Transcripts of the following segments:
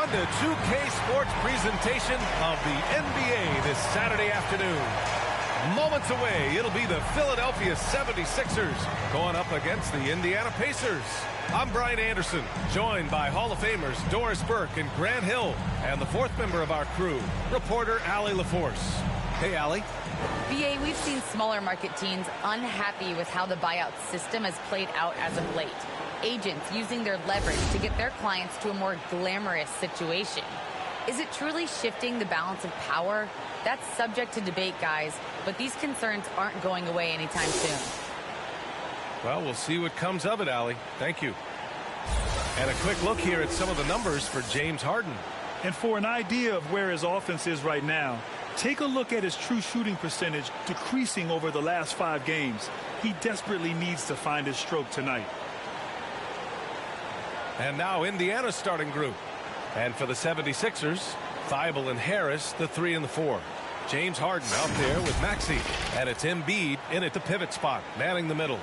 on to 2K Sports presentation of the NBA this Saturday afternoon. Moments away, it'll be the Philadelphia 76ers going up against the Indiana Pacers. I'm Brian Anderson, joined by Hall of Famers Doris Burke and Grant Hill, and the fourth member of our crew, reporter Allie LaForce. Hey, Allie. BA, we've seen smaller market teams unhappy with how the buyout system has played out as of late. Agents using their leverage to get their clients to a more glamorous situation. Is it truly shifting the balance of power? That's subject to debate, guys, but these concerns aren't going away anytime soon. Well, we'll see what comes of it, Allie. Thank you. And a quick look here at some of the numbers for James Harden. And for an idea of where his offense is right now, take a look at his true shooting percentage decreasing over the last 5 games. He desperately needs to find his stroke tonight. And now Indiana's starting group. And for the 76ers, Thibault and Harris, the 3 and the 4. James Harden out there with Maxey. And it's Embiid in at the pivot spot, manning the middle.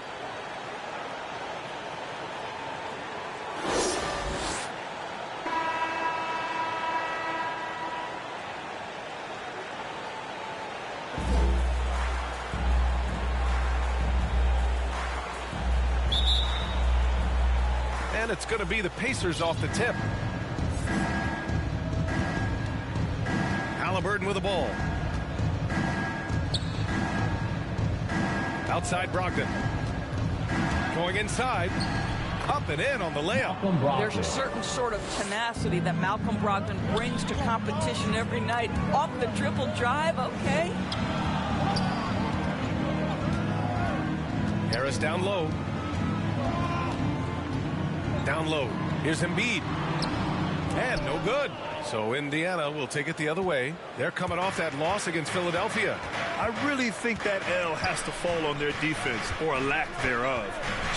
And it's going to be the Pacers off the tip. Halliburton with the ball. Outside Brogdon. Going inside. Up and in on the layup. There's a certain sort of tenacity that Malcolm Brogdon brings to competition every night. Off the dribble drive, okay. Harris down low. Down low. Here's Embiid. And no good. So Indiana will take it the other way. They're coming off that loss against Philadelphia. I really think that L has to fall on their defense, or a lack thereof.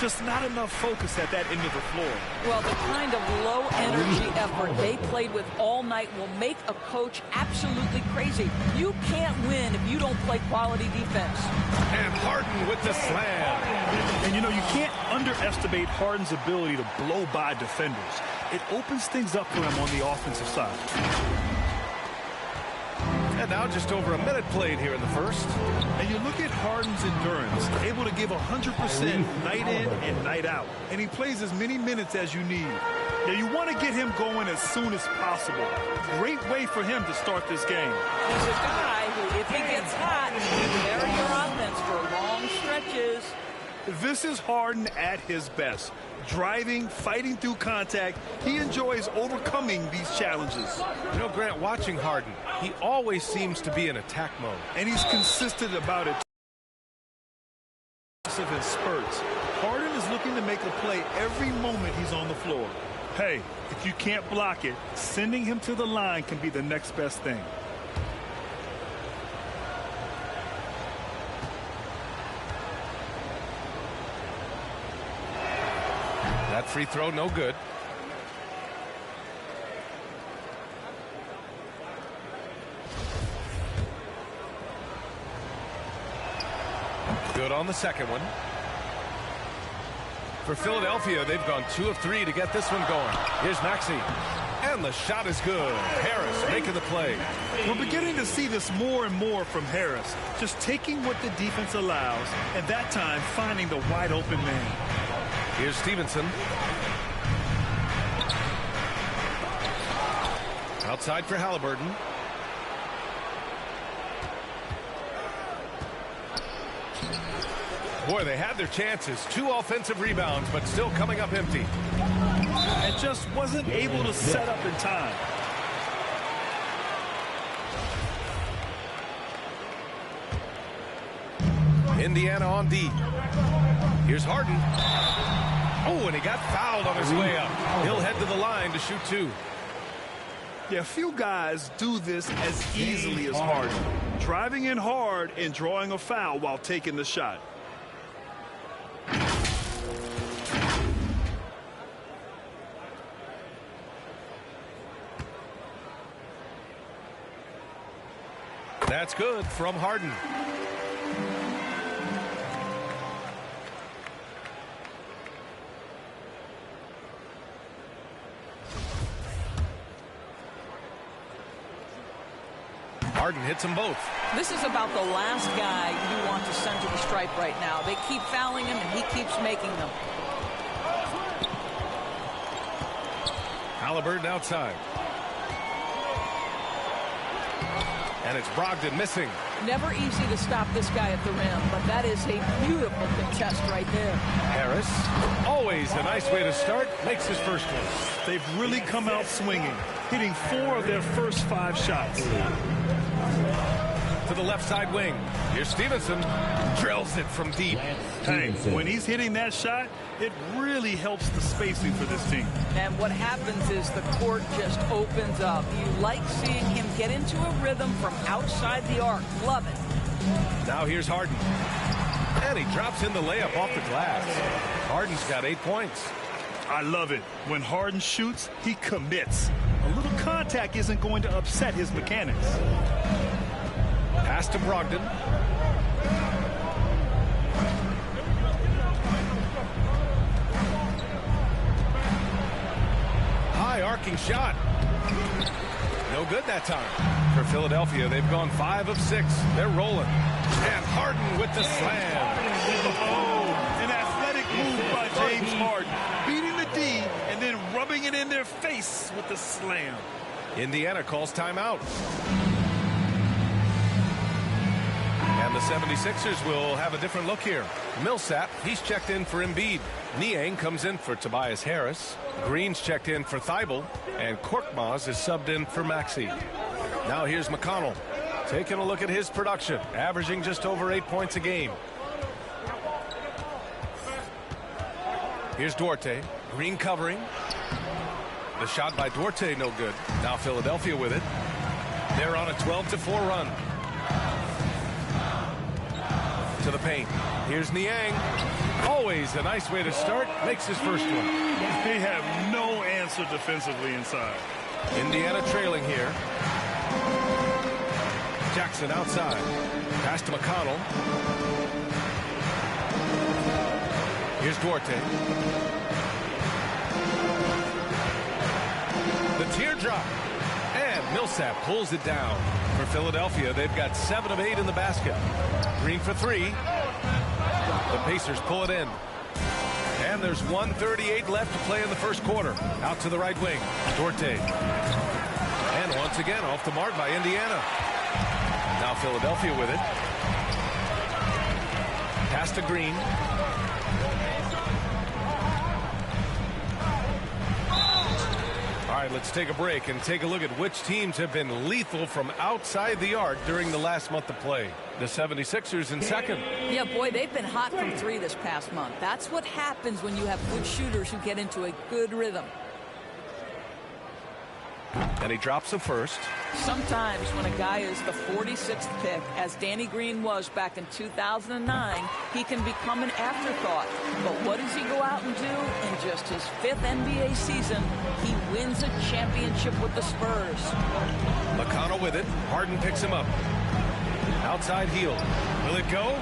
Just not enough focus at that end of the floor. Well, the kind of low-energy effort they played with all night will make a coach absolutely crazy. You can't win if you don't play quality defense. And Harden with the slam. And, you know, you can't underestimate Harden's ability to blow by defenders. It opens things up for him on the offensive side. And now just over a minute played here in the first. And you look at Harden's endurance, able to give 100% night in and night out. And he plays as many minutes as you need. Now, you want to get him going as soon as possible. Great way for him to start this game. He's a guy who, if he gets hot, can carry your offense for long stretches. This is Harden at his best. Driving, fighting through contact. He enjoys overcoming these challenges. You know, Grant, watching Harden, he always seems to be in attack mode. And he's consistent about it. In spurts. Harden is looking to make a play every moment he's on the floor. Hey, if you can't block it, sending him to the line can be the next best thing. That free throw, no good. Good on the second one. For Philadelphia, they've gone 2 of 3 to get this one going. Here's Maxey. And the shot is good. Harris making the play. We're beginning to see this more and more from Harris. Just taking what the defense allows, and that time finding the wide open man. Here's Stevenson. Outside for Halliburton. Boy, they had their chances. 2 offensive rebounds, but still coming up empty. And just wasn't able to set up in time. Indiana on D. Here's Harden. Oh, and he got fouled on his way up. He'll head to the line to shoot 2. Yeah, few guys do this as easily as Harden. Driving in hard and drawing a foul while taking the shot. That's good from Harden. Harden hits them both. This is about the last guy you want to send to the stripe right now. They keep fouling him, and he keeps making them. Halliburton outside. And it's Brogdon missing. Never easy to stop this guy at the rim, but that is a beautiful contest right there. Harris, always a nice way to start, makes his first one. They've really come out swinging, hitting 4 of their first 5 shots. To the left side wing. Here's Stevenson. Drills it from deep. Hey, when he's hitting that shot, it really helps the spacing for this team. And what happens is the court just opens up. You like seeing him get into a rhythm from outside the arc. Love it. Now here's Harden. And he drops in the layup off the glass. Harden's got 8 points. I love it. When Harden shoots, he commits. A little contact isn't going to upset his mechanics. Pass to Brogdon. High arcing shot. No good that time. For Philadelphia, they've gone 5 of 6. They're rolling. And Harden with the slam. Oh, an athletic move by James Harden. Beating the D and then rubbing it in their face with the slam. Indiana calls timeout. And the 76ers will have a different look here. Millsap, he's checked in for Embiid. Niang comes in for Tobias Harris. Green's checked in for Thibault. And Korkmaz is subbed in for Maxey. Now here's McConnell. Taking a look at his production. Averaging just over 8 points a game. Here's Duarte. Green covering. The shot by Duarte no good. Now Philadelphia with it. They're on a 12-4 run. To the paint. Here's Niang. Always a nice way to start. Makes his first one. They have no answer defensively inside. Indiana trailing here. Jackson outside. Pass to McConnell. Here's Duarte. The teardrop. And Millsap pulls it down. For Philadelphia, they've got 7 of 8 in the basket. Green for 3. The Pacers pull it in. And there's 1:38 left to play in the first quarter. Out to the right wing. Duarte. And once again off the mark by Indiana. Now Philadelphia with it. Pass to Green. All right, let's take a break and take a look at which teams have been lethal from outside the arc during the last month of play. The 76ers in second. Yeah, boy, they've been hot from 3 this past month. That's what happens when you have good shooters who get into a good rhythm. And he drops the first. Sometimes when a guy is the 46th pick, as Danny Green was back in 2009, he can become an afterthought. But what does he go out and do? In just his 5th NBA season, he wins a championship with the Spurs. McConnell with it. Harden picks him up. Outside heel. Will it go?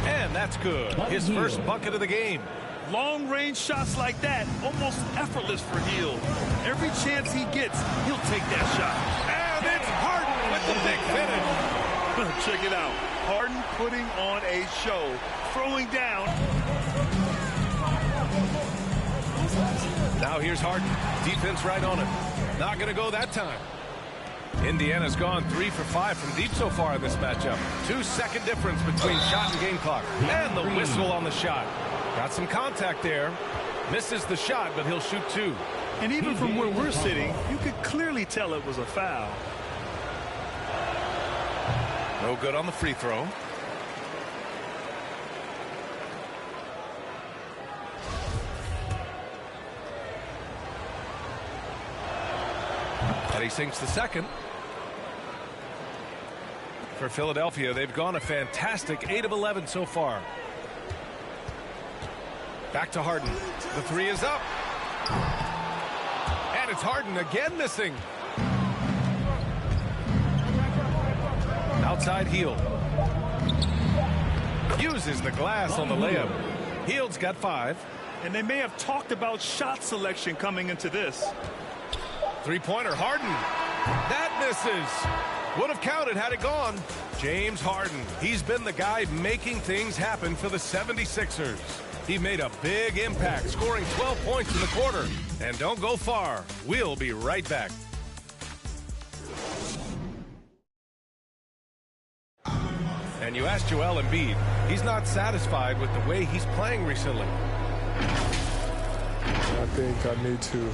And that's good. His first bucket of the game. Long-range shots like that, almost effortless for Hield. Every chance he gets, he'll take that shot. And it's Harden with the big finish. Check it out. Harden putting on a show, throwing down. Now here's Harden. Defense right on it. Not going to go that time. Indiana's gone 3 for 5 from deep so far in this matchup. 2-second difference between shot and game clock. And the whistle on the shot. Got some contact there. Misses the shot, but he'll shoot 2. And even from where we're sitting, you could clearly tell it was a foul. No good on the free throw. And he sinks the second. For Philadelphia, they've gone a fantastic 8 of 11 so far. Back to Harden. The 3 is up. And it's Harden again missing. Outside heel. Uses the glass on the layup. Hield's got 5. And they may have talked about shot selection coming into this. Three-pointer, Harden. That misses. Would have counted had it gone. James Harden. He's been the guy making things happen for the 76ers. He made a big impact, scoring 12 points in the quarter. And don't go far. We'll be right back. And you asked Joel Embiid. He's not satisfied with the way he's playing recently. I think I need to,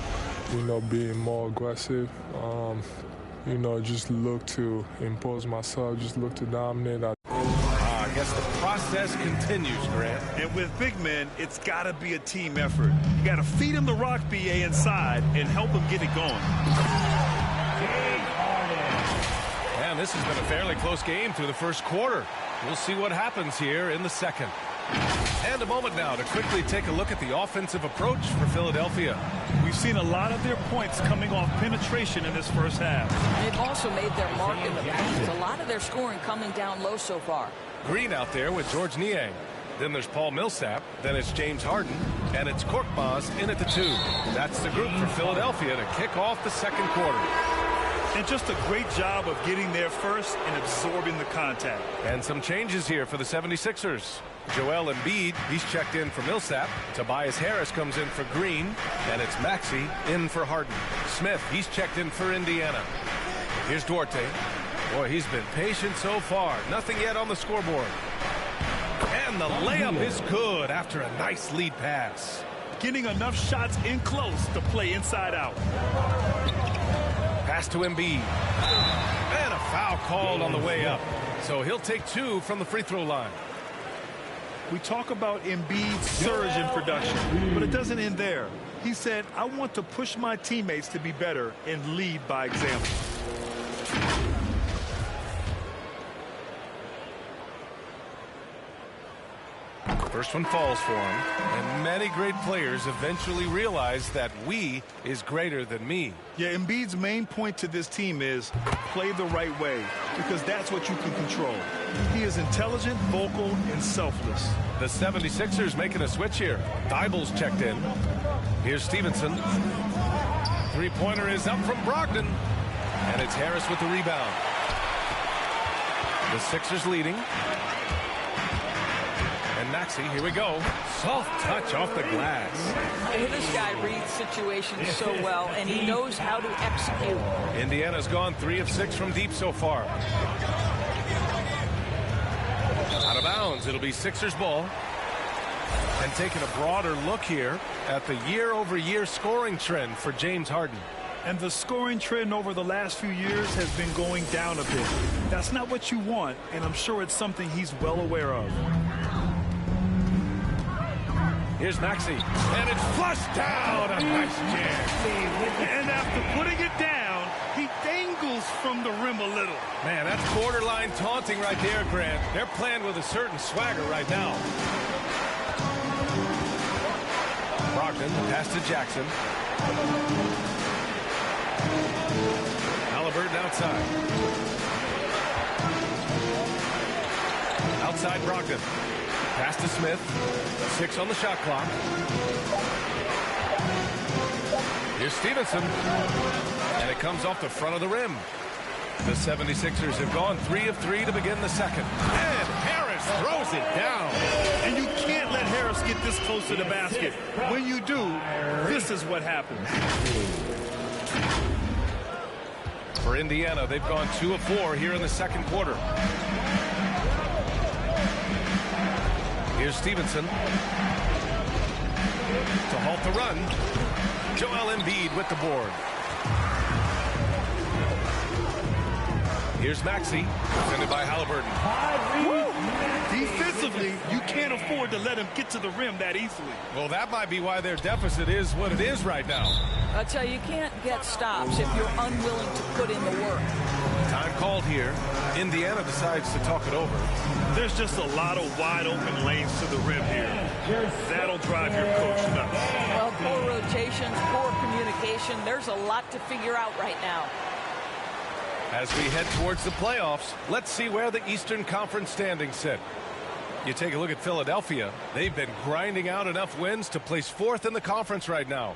be more aggressive. Just look to impose myself, just look to dominate. I guess the process continues, Grant. And with big men, it's got to be a team effort. You got to feed him the rock, BA, inside and help him get it going. And this has been a fairly close game through the first quarter. We'll see what happens here in the second. And a moment now to quickly take a look at the offensive approach for Philadelphia. We've seen a lot of their points coming off penetration in this first half. They've also made their mark in the paint. A lot of their scoring coming down low so far. Green out there with George Niang. Then there's Paul Millsap. Then it's James Harden. And it's Korkmaz in at the 2. That's the group for Philadelphia to kick off the second quarter. And just a great job of getting there first and absorbing the contact. And some changes here for the 76ers. Joel Embiid, he's checked in for Millsap. Tobias Harris comes in for Green. And it's Maxey in for Harden. Smith, he's checked in for Indiana. Here's Duarte. Boy, he's been patient so far. Nothing yet on the scoreboard. And the layup is good after a nice lead pass. Getting enough shots in close to play inside out. Pass to Embiid. And a foul called on the way up. So he'll take 2 from the free throw line. We talk about Embiid's surge in production, but it doesn't end there. He said, I want to push my teammates to be better and lead by example. First one falls for him, and many great players eventually realize that we is greater than me. Yeah, Embiid's main point to this team is play the right way, because that's what you can control. He is intelligent, vocal, and selfless. The 76ers making a switch here. Dible's checked in. Here's Stevenson. Three-pointer is up from Brogdon, and it's Harris with the rebound. The Sixers leading. And Maxey, here we go. Soft touch off the glass. This guy reads situations so well, and he knows how to execute. Indiana's gone 3 of 6 from deep so far. Out of bounds. It'll be Sixers ball. And taking a broader look here at the year-over-year scoring trend for James Harden. And the scoring trend over the last few years has been going down a bit. That's not what you want, and I'm sure it's something he's well aware of. Here's Maxey, and it's flushed down. A nice jam. And after putting it down, he dangles from the rim a little. Man, that's borderline taunting right there, Grant. They're playing with a certain swagger right now. Brogdon, pass to Jackson. Halliburton outside. Outside Brogdon. Pass to Smith. 6 on the shot clock. Here's Stevenson. And it comes off the front of the rim. The 76ers have gone 3 of 3 to begin the second. And Harris throws it down. And you can't let Harris get this close to the basket. When you do, this is what happens. For Indiana, they've gone 2 of 4 here in the second quarter. Here's Stevenson to halt the run. Joel Embiid with the board. Here's Maxey, defended by Halliburton. Defensively, you can't afford to let him get to the rim that easily. Well, that might be why their deficit is what it is right now. I tell you, you can't get stops if you're unwilling to put in the work. Time called here. Indiana decides to talk it over. There's just a lot of wide open lanes to the rim here. That'll drive your coach nuts. Well, poor rotations, poor communication. There's a lot to figure out right now. As we head towards the playoffs, let's see where the Eastern Conference standings sit. You take a look at Philadelphia. They've been grinding out enough wins to place 4th in the conference right now.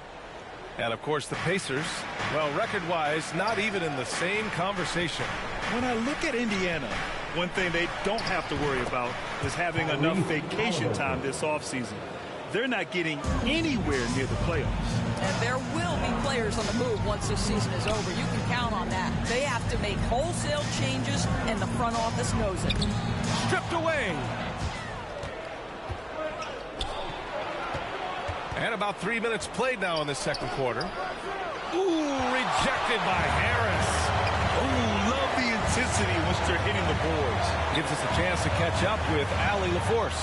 And, of course, the Pacers, well, record-wise, not even in the same conversation. When I look at Indiana, one thing they don't have to worry about is having enough vacation time this offseason. They're not getting anywhere near the playoffs. And there will be players on the move once this season is over. You can count on that. They have to make wholesale changes, and the front office knows it. Stripped away. And about 3 minutes played now in the second quarter. Ooh, rejected by Harris. Ooh, love the intensity once they're hitting the boards. Gives us a chance to catch up with Allie LaForce.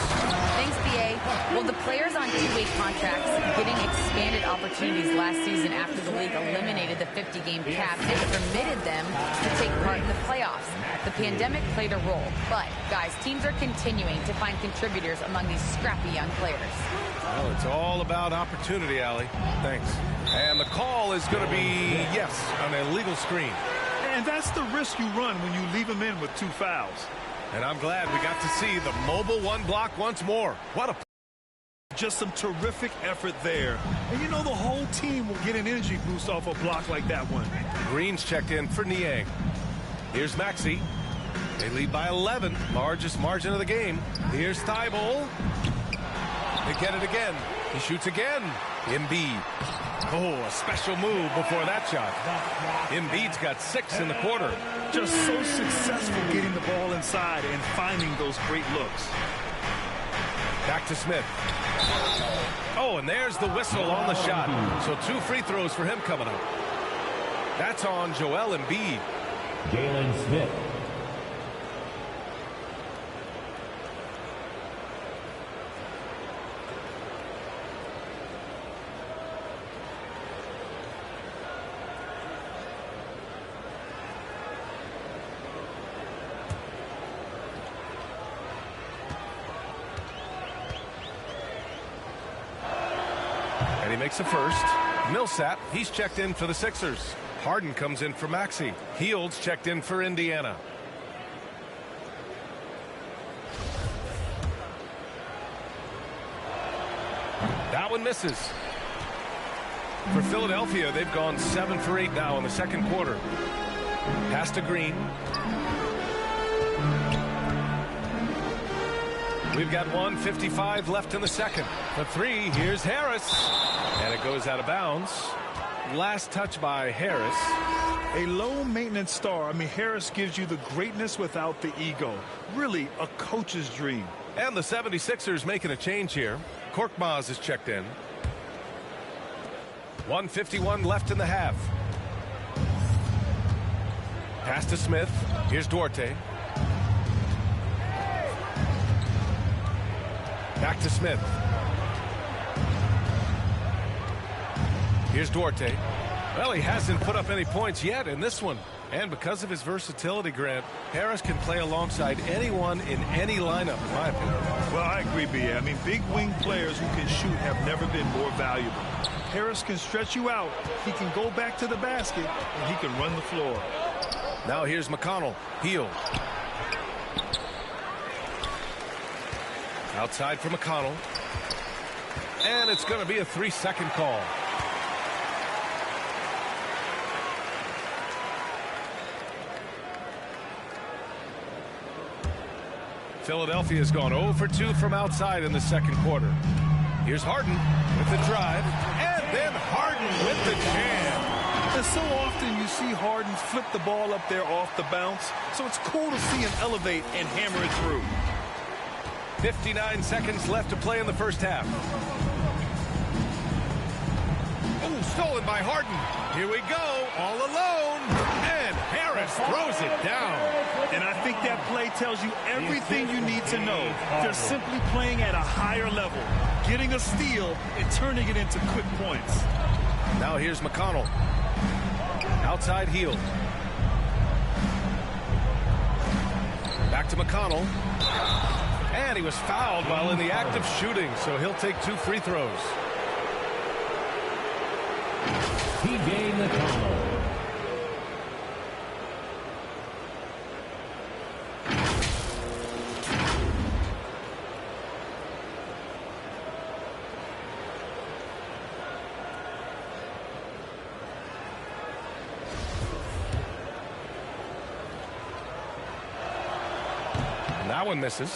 Thanks, B.A. Well, the players on two-way contracts getting expanded opportunities last season after the league eliminated the 50-game cap and permitted them to take part in the playoffs. The pandemic played a role, but, guys, teams are continuing to find contributors among these scrappy young players. Well, it's all about opportunity, Allie. Thanks. And the call is going to be, yes, on an illegal screen. And that's the risk you run when you leave them in with 2 fouls. And I'm glad we got to see the mobile one block once more. What a... Just some terrific effort there. And you know the whole team will get an energy boost off a block like that one. Green's checked in for Niang. Here's Maxey. They lead by 11, largest margin of the game. Here's Thibault. They get it again. He shoots again. Embiid. Oh, a special move before that shot. Embiid's got 6 in the quarter. Just so successful getting the ball inside and finding those great looks. Back to Smith. Oh, and there's the whistle on the shot. So 2 free throws for him coming up. That's on Joel Embiid. Jalen Smith. And he makes a first. Millsap, he's checked in for the Sixers. Harden comes in for Maxey. Hields checked in for Indiana. That one misses. For Philadelphia, they've gone 7 for 8 now in the second quarter. Pass to Green. We've got 1:55 left in the second. The 3, here's Harris. And it goes out of bounds. Last touch by Harris. A low-maintenance star. I mean, Harris gives you the greatness without the ego. Really a coach's dream. And the 76ers making a change here. Korkmaz is checked in. 1:51 left in the half. Pass to Smith. Here's Duarte. Back to Smith. Here's Duarte. Well, he hasn't put up any points yet in this one. And because of his versatility, Grant, Harris can play alongside anyone in any lineup, in my opinion. Well, I agree, B.A. I mean, big wing players who can shoot have never been more valuable. Harris can stretch you out. He can go back to the basket, and he can run the floor. Now here's McConnell. Heel. Outside for McConnell. And it's going to be a 3-second call. Philadelphia's gone 0 for 2 from outside in the second quarter. Here's Harden with the drive. And then Harden with the jam. And so often you see Harden flip the ball up there off the bounce. So it's cool to see him elevate and hammer it through. 59 seconds left to play in the first half. Oh, stolen by Harden. Here we go, all alone. And Harris throws it down. And I think that play tells you everything you need to know. They're simply playing at a higher level, getting a steal and turning it into quick points. Now here's McConnell. Outside heel. Back to McConnell. And he was fouled while in the act of shooting, so he'll take 2 free throws. T.J. McConnell. That one misses.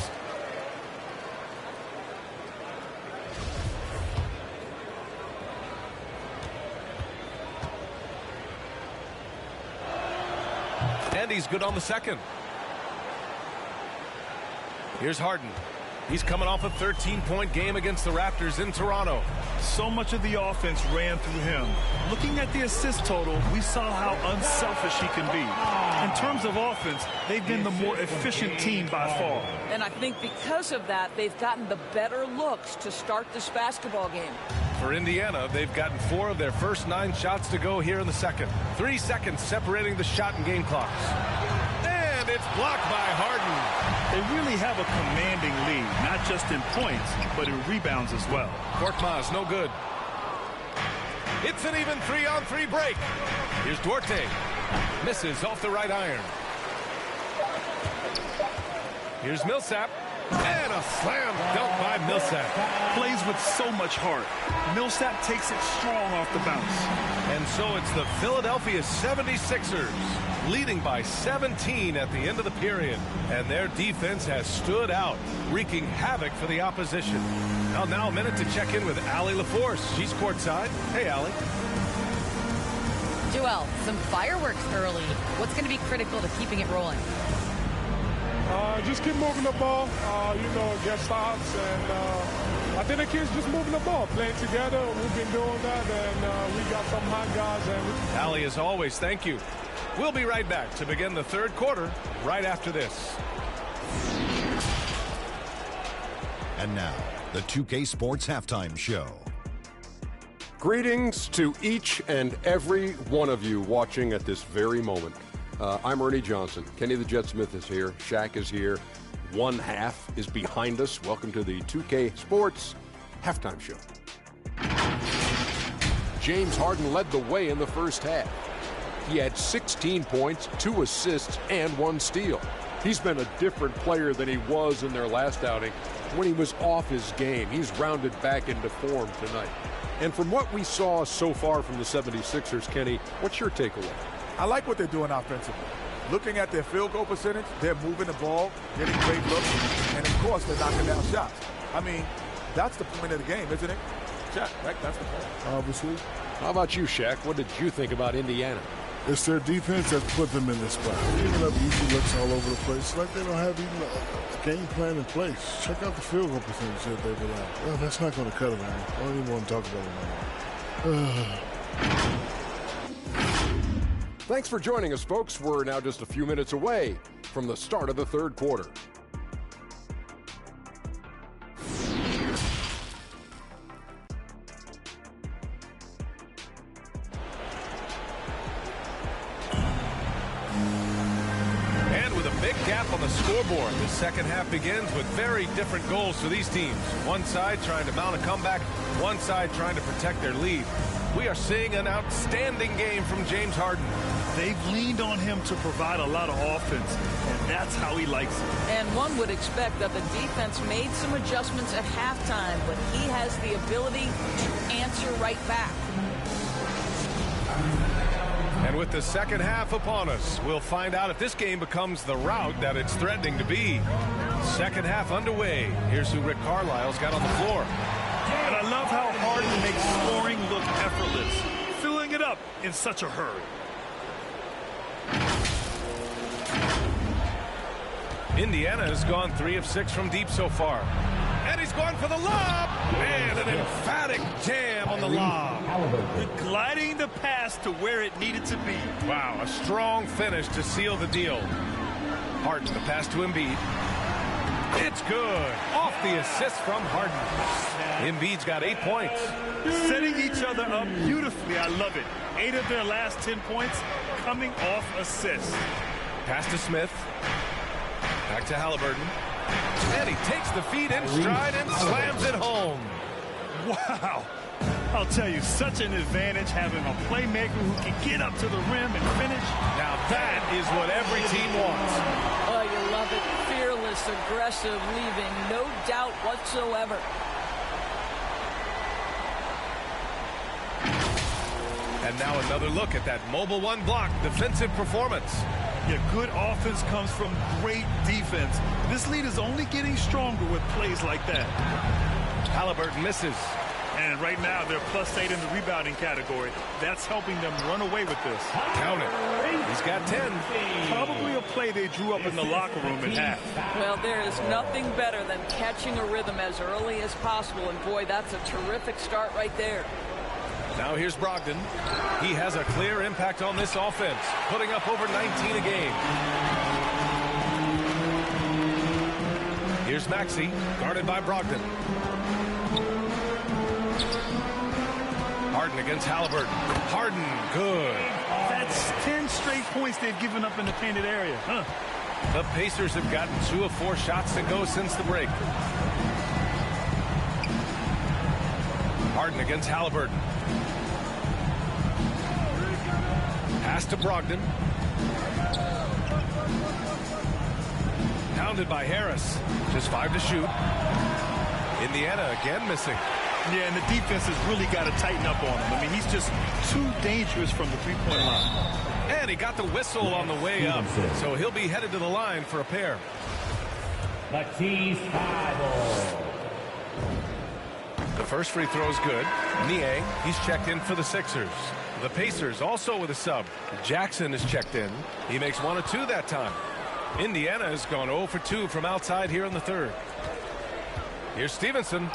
And he's good on the second. Here's Harden. He's coming off a 13-point game against the Raptors in Toronto. So much of the offense ran through him. Looking at the assist total, we saw how unselfish he can be. In terms of offense, they've been the more efficient team by far. And I think because of that, they've gotten the better looks to start this basketball game. For Indiana, they've gotten 4 of their first 9 shots to go here in the second. 3 seconds separating the shot and game clocks. And it's blocked by Harden. They really have a commanding lead, not just in points, but in rebounds as well. Korkmaz, no good. It's an even 3-on-3 break. Here's Duarte. Misses off the right iron. Here's Millsap. And a slam dunk by Millsap. Plays with so much heart. Millsap takes it strong off the bounce. And so it's the Philadelphia 76ers leading by 17 at the end of the period. And their defense has stood out, wreaking havoc for the opposition. Now a minute to check in with Allie LaForce. She's courtside. Hey, Allie. Joel, some fireworks early. What's going to be critical to keeping it rolling? Just keep moving the ball, get stops, and I think the kids just moving the ball, playing together. We've been doing that, and we got some hot guys. And Allie, as always, thank you. We'll be right back to begin the third quarter right after this. And now, the 2K Sports Halftime Show. Greetings to each and every one of you watching at this very moment. I'm Ernie Johnson. Kenny the Jet Smith is here. Shaq is here. One half is behind us. Welcome to the 2K Sports Halftime Show. James Harden led the way in the first half. He had 16 points, 2 assists, and 1 steal. He's been a different player than he was in their last outing when he was off his game. He's rounded back into form tonight. And from what we saw so far from the 76ers, Kenny, what's your takeaway? I like what they're doing offensively. Looking at their field goal percentage, they're moving the ball, getting great looks, and of course they're knocking down shots. I mean, that's the point of the game, isn't it? Shaq, right? That's the point. Obviously. How about you, Shaq? What did you think about Indiana? It's their defense that's put them in this spot. Giving up easy looks all over the place. It's like they don't have even a game plan in place. Check out the field goal percentage that they've allowed. Well, that's not going to cut it, man. I don't even want to talk about it anymore. Thanks for joining us, folks. We're now just a few minutes away from the start of the third quarter. And with a big gap on the scoreboard, the second half begins with very different goals for these teams. One side trying to mount a comeback, one side trying to protect their lead. We are seeing an outstanding game from James Harden. They've leaned on him to provide a lot of offense, and that's how he likes it. And one would expect that the defense made some adjustments at halftime, but he has the ability to answer right back. And with the second half upon us, we'll find out if this game becomes the rout that it's threatening to be. Second half underway. Here's who Rick Carlisle's got on the floor. And I love how Harden makes scoring look effortless, filling it up in such a hurry. Indiana has gone 3 of 6 from deep so far. And he's going for the lob. And an emphatic jam on the lob. Gliding the pass to where it needed to be. Wow, a strong finish to seal the deal. Harden, the pass to Embiid. It's good. Off the assist from Harden. Embiid's got 8 points. Setting each other up beautifully. I love it. 8 of their last 10 points coming off assists. Pass to Smith. Back to Halliburton. And he takes the feed in stride and slams it home. Wow. I'll tell you, such an advantage having a playmaker who can get up to the rim and finish. Now that is what every team wants. Oh, you love it. Fearless, aggressive, leaving no doubt whatsoever. And now another look at that Mobile One block defensive performance. Yeah, good offense comes from great defense. This lead is only getting stronger with plays like that. Halliburton misses. And right now, they're +8 in the rebounding category. That's helping them run away with this. Count it. He's got 10. Probably a play they drew up in the locker room in half. Well, there is nothing better than catching a rhythm as early as possible. And, boy, that's a terrific start right there. Now here's Brogdon. He has a clear impact on this offense, putting up over 19 a game. Here's Maxey, guarded by Brogdon. Harden against Halliburton. Harden, good. That's 10 straight points they've given up in the painted area. The Pacers have gotten 2 of 4 shots to go since the break. Harden against Halliburton. Pass to Brogdon. Pounded by Harris. Just 5 to shoot. Indiana again missing. Yeah, and the defense has really got to tighten up on him. I mean, he's just too dangerous from the three-point line. And he got the whistle on the way up, so he'll be headed to the line for a pair. Matisse Thybulle. The first free throw is good. Nie, he's checked in for the Sixers. The Pacers also with a sub. Jackson is checked in. He makes 1 of 2 that time. Indiana has gone 0 for 2 from outside here in the third. Here's Stevenson.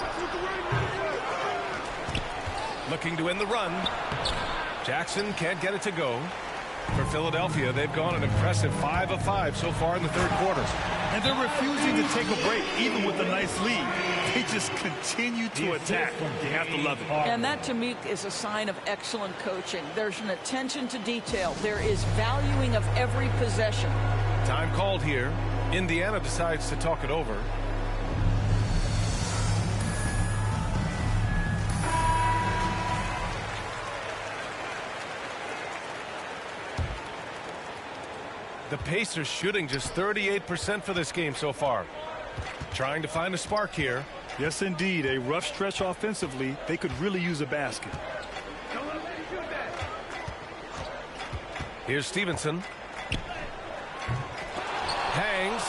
Looking to win the run. Jackson can't get it to go. For Philadelphia, they've gone an impressive 5 of 5 so far in the third quarter. And they're refusing to take a break, even with a nice lead. They just continue to attack. You have to love it. And that, to me, is a sign of excellent coaching. There's an attention to detail. There is valuing of every possession. Time called here. Indiana decides to talk it over. The Pacers shooting just 38% for this game so far. Trying to find a spark here. Yes, indeed. A rough stretch offensively. They could really use a basket. Here's Stevenson. Hangs.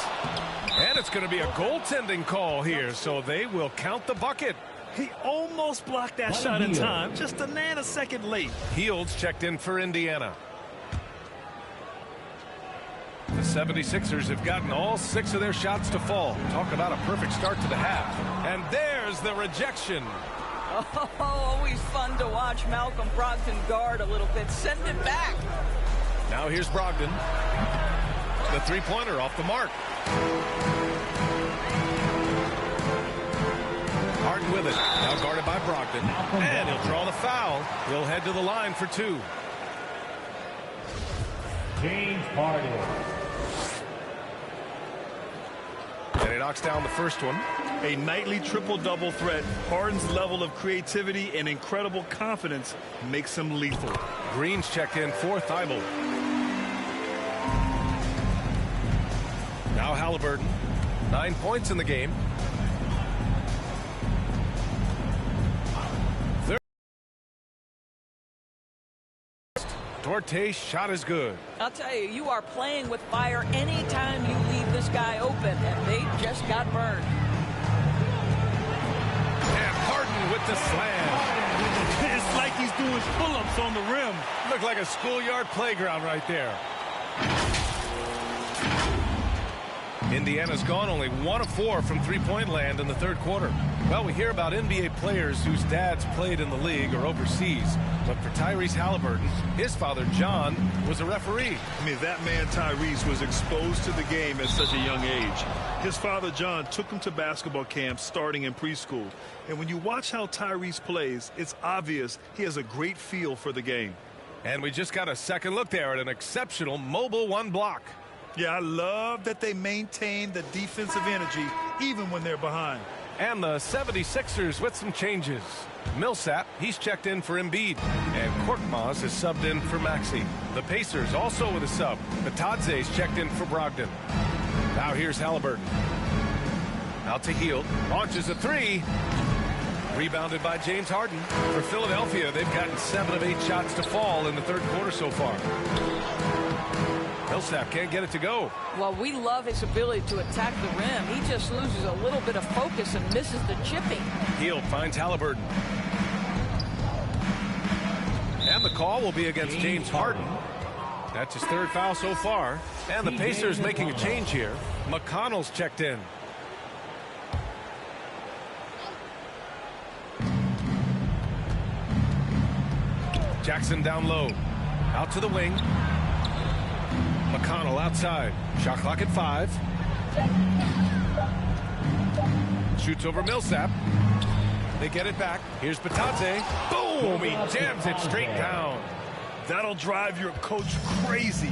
And it's going to be a goaltending call here, so they will count the bucket. He almost blocked that shot in time. Just a nanosecond late. Fields checked in for Indiana. The 76ers have gotten all 6 of their shots to fall. Talk about a perfect start to the half. And there's the rejection. Oh, always fun to watch Malcolm Brogdon guard a little bit. Send it back. Now here's Brogdon. The three-pointer off the mark. Harden with it. Now guarded by Brogdon. And he'll draw the foul. He'll head to the line for 2. James Harden. And he knocks down the first one. A nightly triple-double threat. Harden's level of creativity and incredible confidence makes him lethal. Green's checked in for Thybulle. Now Halliburton. 9 points in the game. Duarte's shot is good. I'll tell you, you are playing with fire anytime you leave this guy open, and they just got burned. And Harden with the slam. It's like he's doing pull-ups on the rim. Looked like a schoolyard playground right there. Indiana's gone only 1 of 4 from three-point land in the third quarter. Well, we hear about NBA players whose dads played in the league or overseas. But for Tyrese Halliburton, his father, John, was a referee. I mean, that man, Tyrese, was exposed to the game at such a young age. His father, John, took him to basketball camps starting in preschool. And when you watch how Tyrese plays, it's obvious he has a great feel for the game. And we just got a second look there at an exceptional Mobile One block. Yeah, I love that they maintain the defensive energy even when they're behind. And the 76ers with some changes. Millsap, he's checked in for Embiid. And Korkmaz is subbed in for Maxey. The Pacers also with a sub. Batadze's checked in for Brogdon. Now here's Halliburton. Out to Hield. Launches a 3. Rebounded by James Harden. For Philadelphia, they've gotten 7 of 8 shots to fall in the third quarter so far. Millsap can't get it to go. Well, we love his ability to attack the rim. He just loses a little bit of focus and misses the chipping. Hield finds Halliburton. And the call will be against James Harden. That's his 3rd foul so far. And the Pacers making a change here. McConnell's checked in. Jackson down low. Out to the wing. McConnell outside. Shot clock at 5. Shoots over Millsap. They get it back. Here's Bitadze. Boom! He jams it straight down. That'll drive your coach crazy,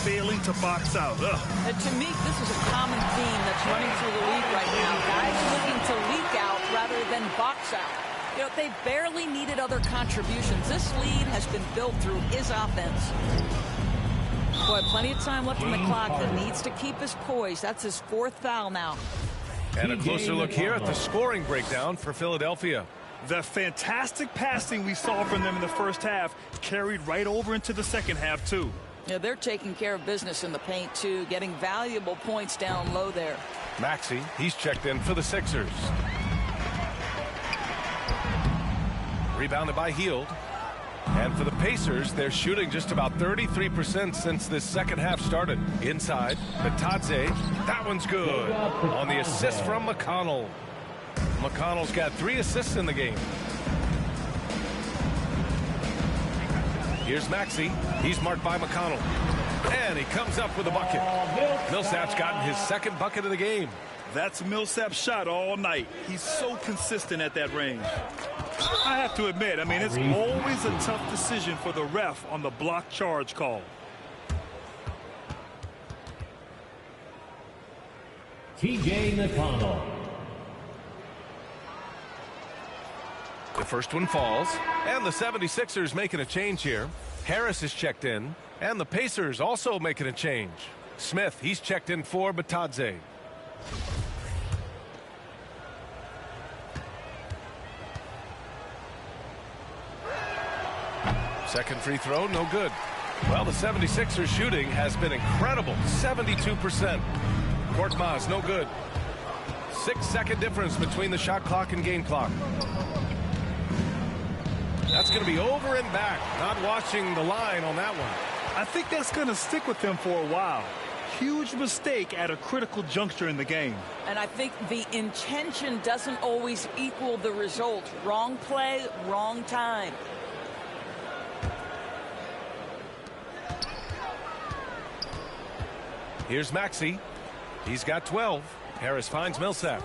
failing to box out. And to me, this is a common theme that's running through the league right now. Guys looking to leak out rather than box out. You know, they barely needed other contributions. This lead has been built through his offense. Boy, plenty of time left on the clock. That needs to keep his poise. That's his 4th foul now. And a closer look here at the scoring breakdown for Philadelphia. The fantastic passing we saw from them in the first half carried right over into the second half, too. Yeah, they're taking care of business in the paint, too, getting valuable points down low there. Maxey, he's checked in for the Sixers. Rebounded by Hield. And for the Pacers, they're shooting just about 33% since this second half started. Inside, Bitadze. That one's good. On the assist from McConnell. McConnell's got 3 assists in the game. Here's Maxey. He's marked by McConnell. And he comes up with a bucket. Millsap's gotten his 2nd bucket of the game. That's Millsap's shot all night. He's so consistent at that range. I have to admit, I mean, it's always a tough decision for the ref on the block charge call. T.J. McConnell. The first one falls, and the 76ers making a change here. Harris is checked in, and the Pacers also making a change. Smith, he's checked in for Bitadze. Second free throw, no good. Well, the 76ers shooting has been incredible, 72%. Korkmaz, no good. 6-second difference between the shot clock and game clock. That's going to be over and back. Not watching the line on that one. I think that's going to stick with them for a while. Huge mistake at a critical juncture in the game. And I think the intention doesn't always equal the result. Wrong play, wrong time. Here's Maxey. He's got 12. Harris finds Millsap.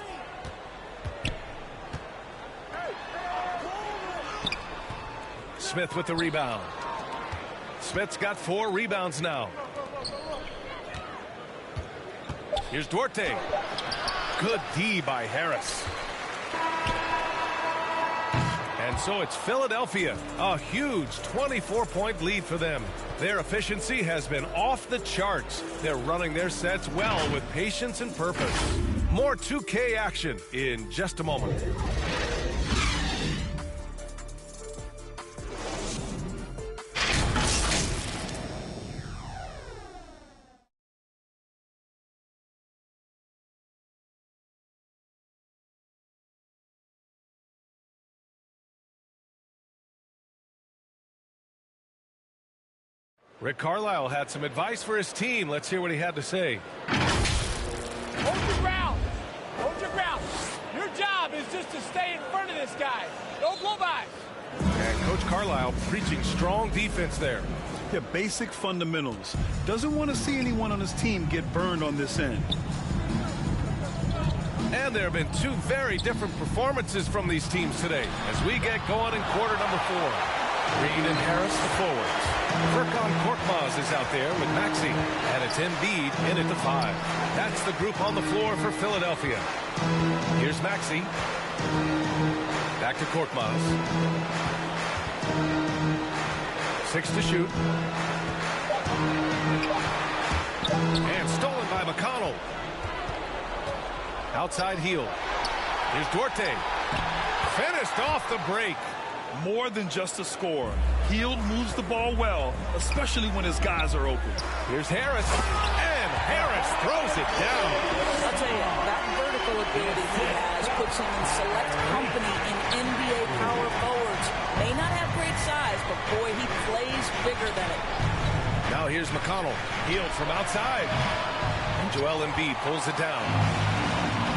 Smith with the rebound. Smith's got 4 rebounds now. Here's Duarte. Good D by Harris. And so it's Philadelphia. A huge 24-point lead for them. Their efficiency has been off the charts. They're running their sets well with patience and purpose. More 2K action in just a moment. Rick Carlisle had some advice for his team. Let's hear what he had to say. Hold your ground. Hold your ground. Your job is just to stay in front of this guy. Don't blow by. And Coach Carlisle preaching strong defense there. Yeah, basic fundamentals. Doesn't want to see anyone on his team get burned on this end. And there have been 2 very different performances from these teams today as we get going in quarter number 4. Green and Harris, the forwards. Furkan Korkmaz is out there with Maxey, and it's Embiid in at the 5. That's the group on the floor for Philadelphia. Here's Maxey. Back to Korkmaz. 6 to shoot. And stolen by McConnell. Outside Hield. Here's Duarte. finished off the break. More than just a score. Hield moves the ball well, especially when his guys are open. Here's Harris, and Harris throws it down. I'll tell you, that vertical ability he has puts him in select company in NBA power forwards. May not have great size, but boy, he plays bigger than it. Now here's McConnell, Hield from outside. And Joel Embiid pulls it down.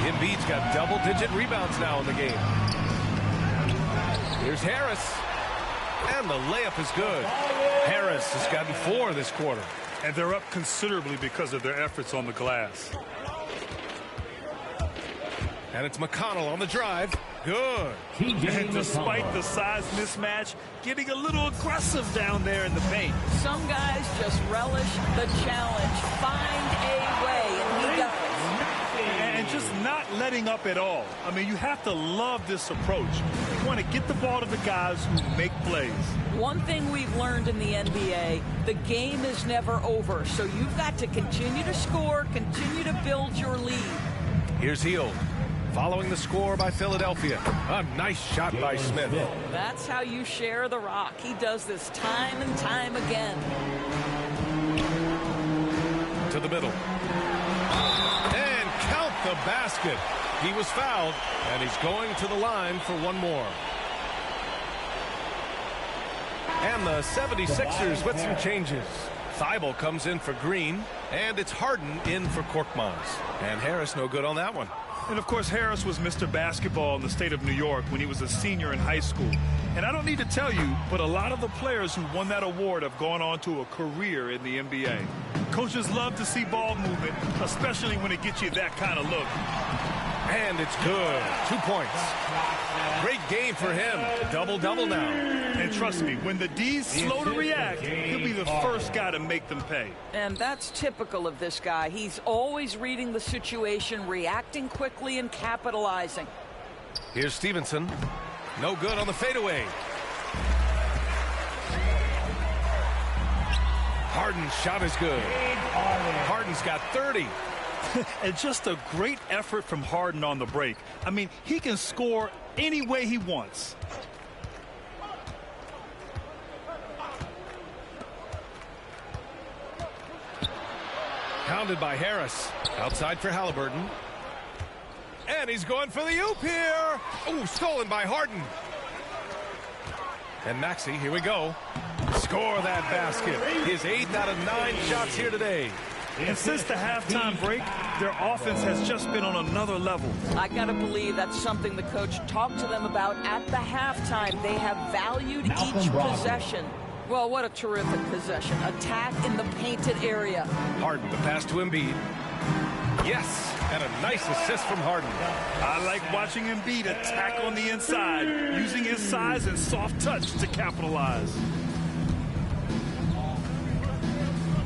Embiid's got double-digit rebounds now in the game. Here's Harris, and the layup is good. Harris has gotten 4 this quarter. And they're up considerably because of their efforts on the glass. And it's McConnell on the drive. Good. And despite the size mismatch, getting a little aggressive down there in the paint. Some guys just relish the challenge. Find a way, and he does. And just not letting up at all. I mean, you have to love this approach. You want to get the ball to the guys who make plays. One thing we've learned in the NBA, the game is never over. So you've got to continue to score, continue to build your lead. Here's Hield, following the score by Philadelphia. A nice shot by Smith. That's how you share the rock. He does this time and time again. To the middle. And count the basket. He was fouled, and he's going to the line for one more. And the 76ers with some changes. Thibault comes in for Green, and it's Harden in for Korkmaz. And Harris no good on that one. And, of course, Harris was Mr. Basketball in the state of New York when he was a senior in high school. And I don't need to tell you, but a lot of the players who won that award have gone on to a career in the NBA. Coaches love to see ball movement, especially when it gets you that kind of look. And it's good. 2 points. Great game for him. Double-double now. And trust me, when the D's slow to react, he'll be the first guy to make them pay. And that's typical of this guy. He's always reading the situation, reacting quickly, and capitalizing. Here's Stevenson. No good on the fadeaway. Harden's shot is good. Harden's got 30. And just a great effort from Harden on the break. I mean, he can score any way he wants. Pounded by Harris. Outside for Halliburton. And he's going for the oop here. Oh, stolen by Harden. And Maxey, here we go. Score that basket. His 8th out of 9 shots here today. And since the halftime break, their offense has just been on another level. I got to believe that's something the coach talked to them about at the halftime. They have valued each possession. Well, what a terrific possession. Attack in the painted area. Harden, the pass to Embiid. Yes, and a nice assist from Harden. I like watching Embiid attack on the inside, using his size and soft touch to capitalize.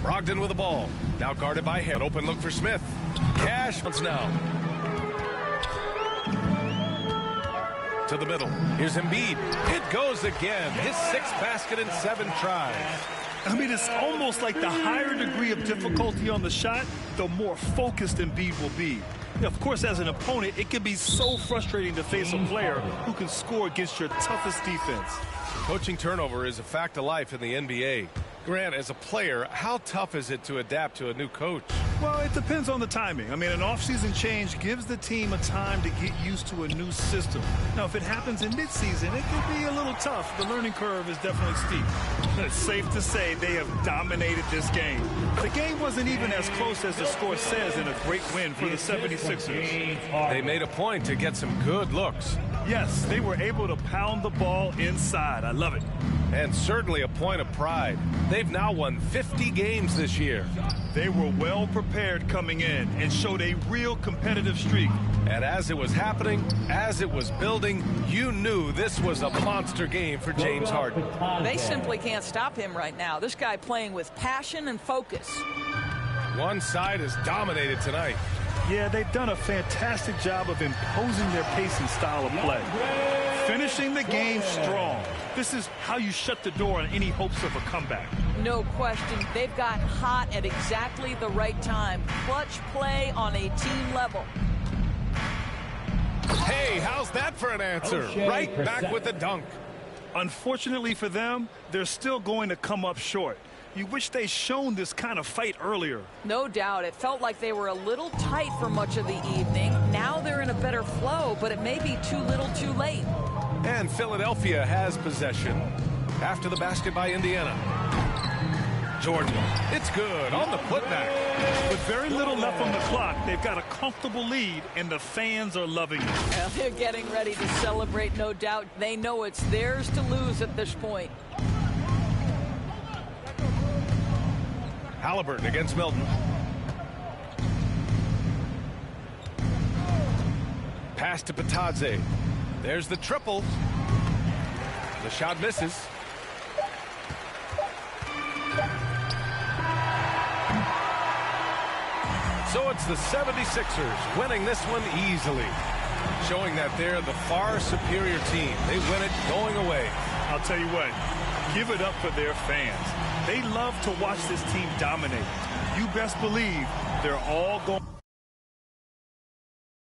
Brogdon with the ball. Now guarded by him. An open look for Smith. Cash now. To the middle. Here's Embiid. It goes again. His 6th basket in 7 tries. I mean, it's almost like the higher degree of difficulty on the shot, the more focused Embiid will be. Of course, as an opponent, it can be so frustrating to face a player who can score against your toughest defense. Coaching turnover is a fact of life in the NBA. Grant, as a player, how tough is it to adapt to a new coach? Well, it depends on the timing. I mean, an offseason change gives the team a time to get used to a new system. Now, if it happens in midseason, it could be a little tough. The learning curve is definitely steep. It's safe to say they have dominated this game. The game wasn't even as close as the score says in a great win for the 76ers. They made a point to get some good looks. Yes, they were able to pound the ball inside. I love it. And certainly a point of pride. They've now won 50 games this year. They were well prepared coming in and showed a real competitive streak. And as it was happening, as it was building, you knew this was a monster game for James Harden. They simply can't stop him right now. This guy playing with passion and focus. One side is dominated tonight. Yeah, they've done a fantastic job of imposing their pace and style of play. Finishing the game strong. This is how you shut the door on any hopes of a comeback. No question. They've got hot at exactly the right time. Clutch play on a team level. Hey, how's that for an answer? O'Shea Right back Brissett. with the dunk. Unfortunately for them, they're still going to come up short. You wish they'd shown this kind of fight earlier. No doubt. It felt like they were a little tight for much of the evening. Now they're in a better flow, but it may be too little too late. And Philadelphia has possession. After the basket by Indiana. Jordan, it's good on the putback. With very little left on the clock, they've got a comfortable lead, and the fans are loving it. Well, they're getting ready to celebrate, no doubt. They know it's theirs to lose at this point. Halliburton against Milton. Pass to Patadze. There's the triple. The shot misses. So it's the 76ers winning this one easily, showing that they're the far superior team. They win it going away. I'll tell you what, give it up for their fans. They love to watch this team dominate. You best believe they're all going.